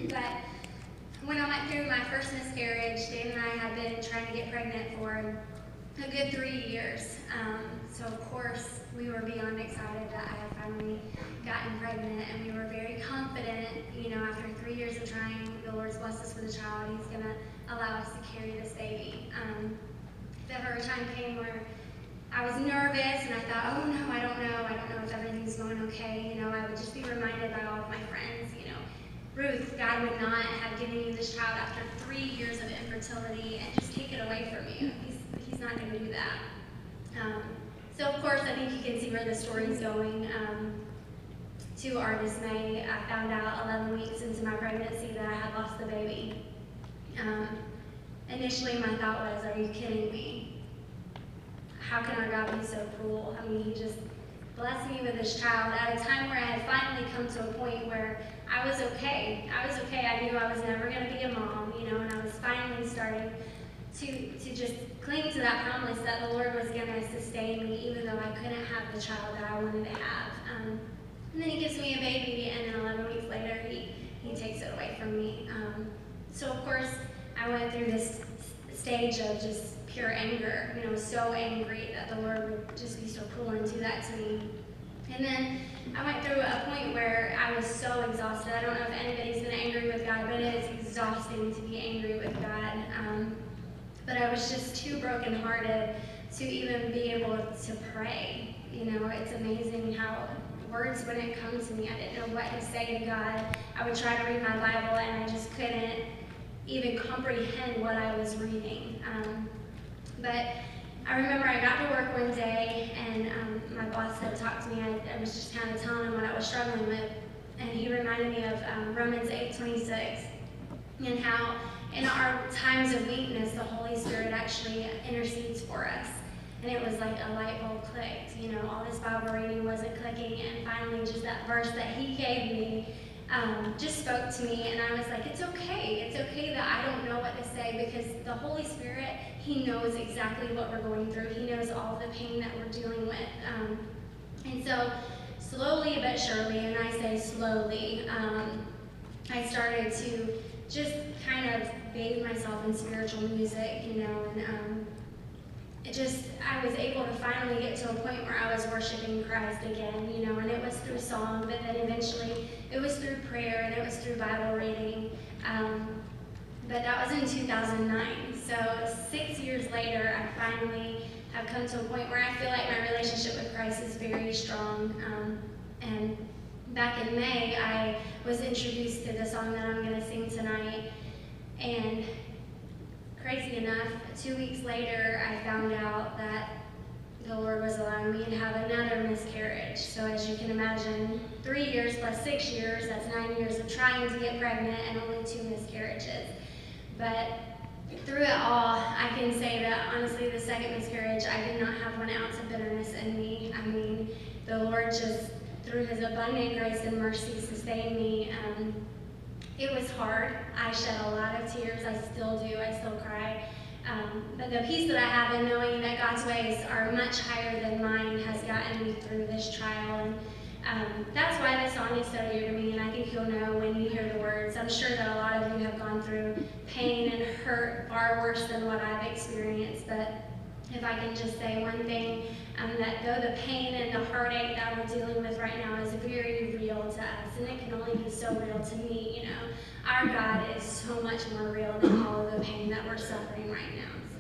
But when I went through my first miscarriage, Dan and I had been trying to get pregnant for a good 3 years. So of course, we were beyond excited that I had finally gotten pregnant, and we were very confident, after 3 years of trying, the Lord's blessed us with a child. He's gonna allow us to carry this baby. If ever a time came where I was nervous and I thought, oh no, I don't know if everything's going okay, I would just be reminded by all of my friends, Ruth, God would not have given you this child after 3 years of infertility and just take it away from you. He's not going to do that. So of course, I think you can see where the story's going. To our dismay, I found out 11 weeks into my pregnancy that I had lost the baby. Initially, my thought was, are you kidding me? How can our God be so cruel? I mean, he just blessed me with this child at a time where I had finally come to a point where I was okay. I knew I was never going to be a mom, and I was finally starting to just cling to that promise that the Lord was going to sustain me, even though I couldn't have the child that I wanted to have. And then he gives me a baby, and then 11 weeks later, he takes it away from me. So of course, I went through this stage of just pure anger, so angry that the Lord would just be so cruel and do that to me. And then I went through a point where I was so exhausted. I don't know if anybody's been angry with God, but it is exhausting to be angry with God. But I was just too brokenhearted to even be able to pray. It's amazing how words wouldn't come to me. I didn't know what to say to God. I would try to read my Bible, and I just couldn't even comprehend what I was reading. But I remember I got to work one day, and my boss had talked to me. I was just kind of telling him what I was struggling with, and he reminded me of Romans 8:26, and how in our times of weakness, the Holy Spirit actually intercedes for us. And it was like a light bulb clicked. All this Bible reading wasn't clicking, and finally just that verse that he gave me just spoke to me, and I was like, it's okay that I don't know what to say, because the Holy Spirit, he knows exactly what we're going through. He knows all the pain that we're dealing with. And so slowly but surely, and I say slowly, I started to just kind of bathe myself in spiritual music, and I was able to finally get to a point where I was worshiping Christ again, and it was through song, but then eventually it was through prayer, and it was through Bible reading. But that was in 2009. So 6 years later, I finally have come to a point where I feel like my relationship with Christ is very strong. And back in May, I was introduced to the song that I'm going to sing tonight, and crazy enough, 2 weeks later, I found out that the Lord was allowing me to have another miscarriage. So as you can imagine, 3 years plus 6 years, that's 9 years of trying to get pregnant and only 2 miscarriages. But through it all, I can say that honestly, the second miscarriage, I did not have 1 ounce of bitterness in me. I mean, the Lord just, through his abundant grace and mercy, sustained me. It was hard. I shed a lot of tears. I still do. I still cry. But the peace that I have in knowing that God's ways are much higher than mine has gotten me through this trial. And that's why this song is so dear to me, and I think you'll know when you hear the words. I'm sure that a lot of you have gone through pain and hurt far worse than what I've experienced. But if I can just say one thing, that though the pain and the heartache that we're dealing with right now is very real to us, and it can only be so real to me, our God is so much more real than all of the pain that we're suffering right now.